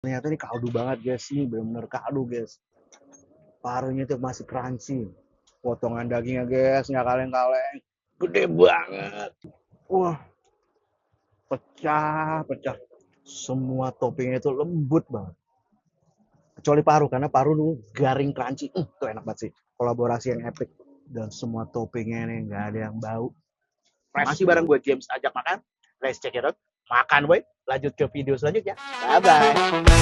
Ternyata ini kaldu banget guys, ini bener-bener kaldu guys. Parunya tuh masih crunchy. Potongan dagingnya guys, nggak kaleng-kaleng. Gede banget. Wah, pecah. Semua toppingnya itu lembut banget. Kecuali paru, karena paru dulu garing crunchy. Itu enak banget sih. Kolaborasi yang epic. Dan semua toppingnya ini nggak ada yang bau. Masih bareng gue James ajak makan. Let's check it out. Makan boy. Lanjut ke video selanjutnya. Bye-bye.